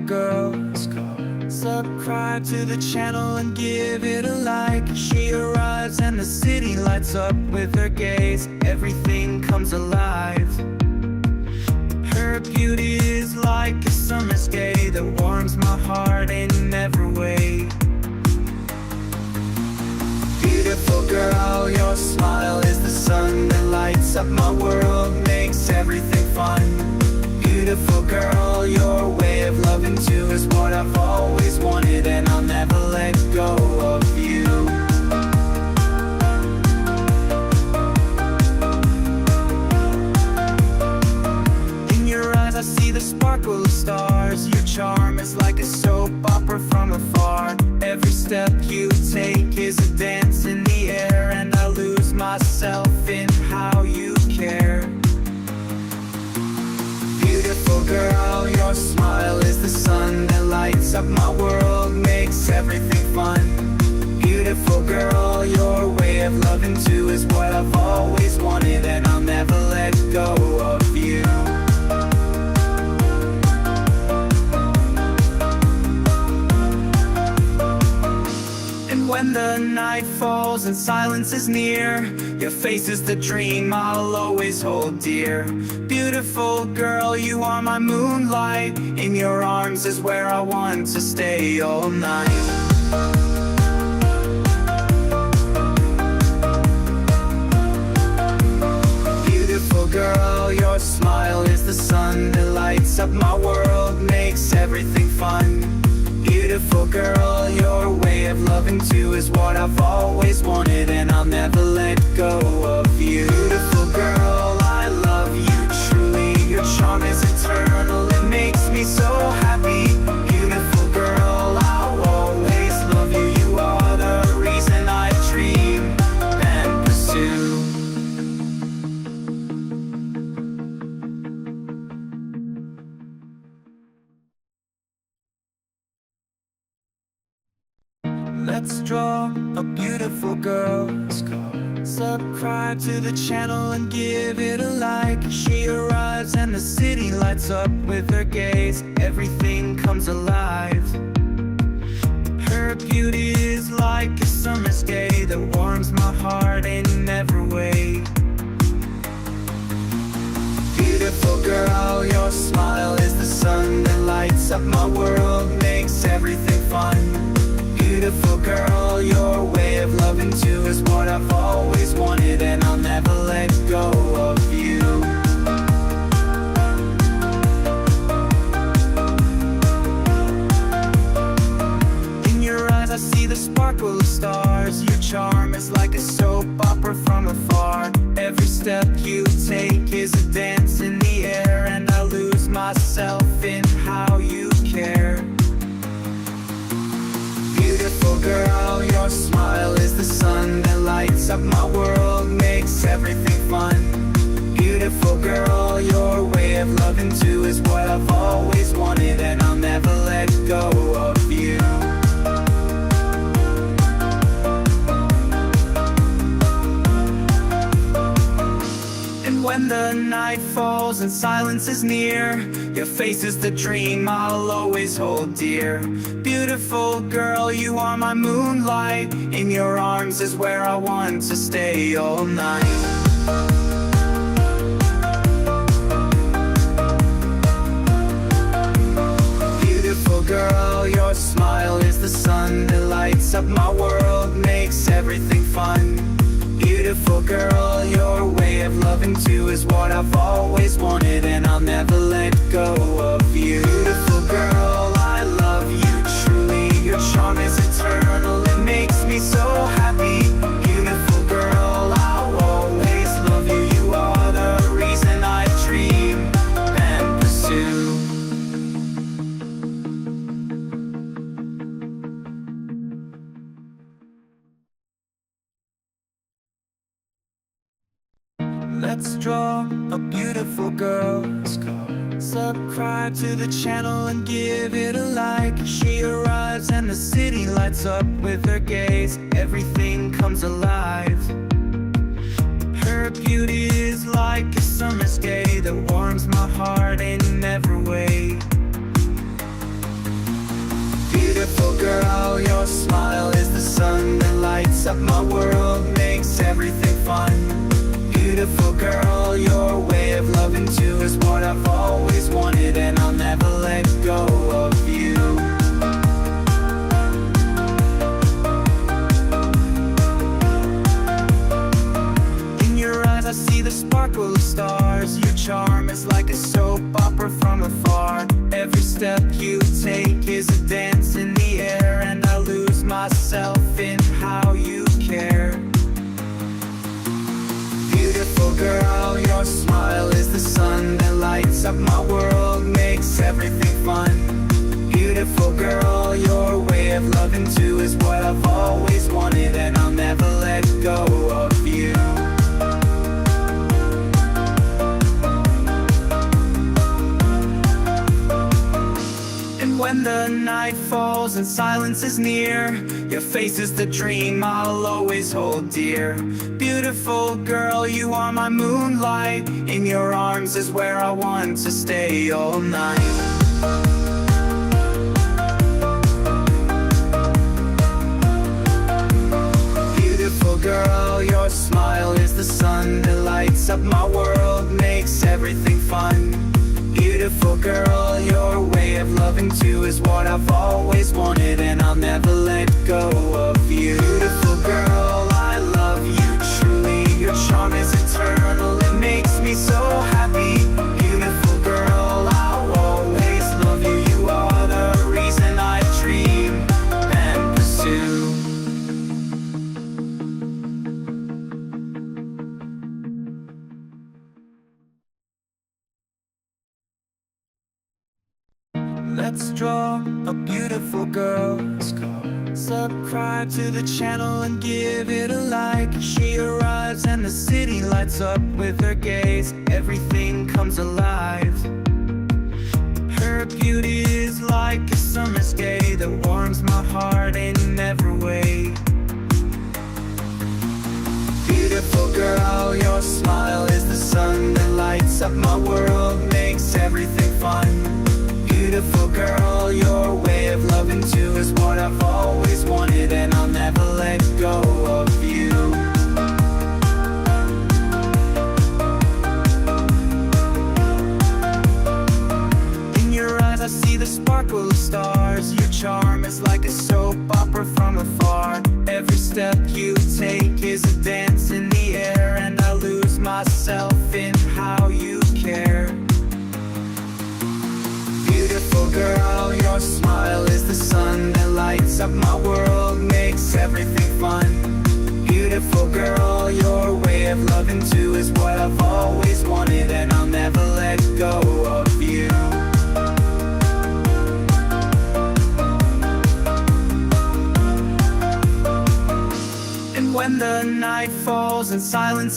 girls. Subscribe to the channel and give it a like. She arrives and the city lights up with her gaze. Everything comes alive. Her beauty is like a summer's day that warms my heart in every way. Beautiful girl, your smile is the sun that lights up my world, makes everything fun. Beautiful girl, your way of loving too is what I've always wanted, and I'll never let go of you. In your eyes I see the sparkle of stars. Your charm is like a soap opera from afar. Every step you take is a dance in the air, and I lose myself in how you care. Beautiful girl, your smile is the sun that lights up my world, makes everything fun. Beautiful girl, your way of loving too is what I've always wanted, and I'll never let go of you. When the night falls and silence is near, your face is the dream I'll always hold dear. Beautiful girl, you are my moonlight. In your arms is where I want to stay all night. Beautiful girl, your smile is the sun that lights up my world, makes everything fun. Beautiful girl, your way of loving too is what I've always wanted, and I'll never let go of you. Beautiful girl, I love you truly. Your charm is eternal, it makes me so happy. Beautiful girl, I'll always love you. You are the reason I dream and pursue. Let's draw a beautiful girl. Subscribe to the channel and give it a like. She arrives and the city lights up with her gaze. Everything comes alive. Her beauty is like a summer's day that warms my heart in every way. Beautiful girl, your smile is the sun that lights up my world, makes everything fun. Beautiful girl, your way of loving too is what I've always wanted, and I'll never let go of you. In your eyes I see the sparkle of stars. Your charm is like a soap opera from afar. Every step you take is a dance in the air, and I lose myself in how you care. Beautiful girl, your smile is the sun that lights up my world, makes everything fun. Beautiful girl, your way of loving too is what I've always wanted, and I'll never let go of you. And when the night falls and silence is near, your face is the dream I'll always hold dear. Beautiful girl, you are my moonlight. In your arms is where I want to stay all night. Beautiful girl, your smile is the sun that lights up my world, makes everything fun. Beautiful girl, your way of loving too is what I've always wanted, and I'll never let go of you. Beautiful girl, I love you truly. Your charm is eternal, it makes me so happy. Beautiful girl, I'll always love you. You are the reason I dream and pursue. Let's draw a beautiful girl. Subscribe to the channel and give it a like. She arrives and the city lights up with her gaze. Everything comes alive. Her beauty is like a summer's day that warms my heart in every way. lights up my world, makes everything fun. Beautiful girl, your way of loving too is what I've always wanted, and I'll never let go of you. In your eyes I see the sparkle of stars. Your charm is like a soap opera from afar. Every step you take is a dance in the air, and I lose myself in how you care. Beautiful girl, your smile is the sun that lights up my world, makes everything fun. Beautiful girl, your way of loving too is what I've always wanted, and I'll never let go of you. And when the night falls and silence is near, your face is the dream I'll always hold dear. Beautiful girl, you are my moonlight. In your arms is where I want to stay all night. Beautiful girl, your smile is the sun that lights up my world, makes everything fun. Beautiful girl, your way of loving too is what I've always wanted, and I'll never let go of you. Beautiful girl, I love you truly. Your charm is eternal, it makes me so happy. Beautiful girl, I'll always love you. You are the reason I dream and pursue. Let's draw a beautiful girl. Subscribe to the channel and give it a like. She arrives and the city lights up with her gaze. Everything comes alive. Her beauty is like a summer's day that warms my heart in every way. Beautiful girl, your smile is the sun that lights up my world, makes everything fun. Beautiful girl, your way of loving too is what I've always wanted, and I'll never let go of you. In your eyes I see the sparkle of stars. Your charm is like a soap opera from afar. Every step you take is a dance in the air, and I lose myself in how you care. Beautiful girl, your smile is the sun that lights up my world, makes everything fun. Beautiful girl, your way of loving too is what I've always wanted, and I'll never let go of you. And when the night falls and silence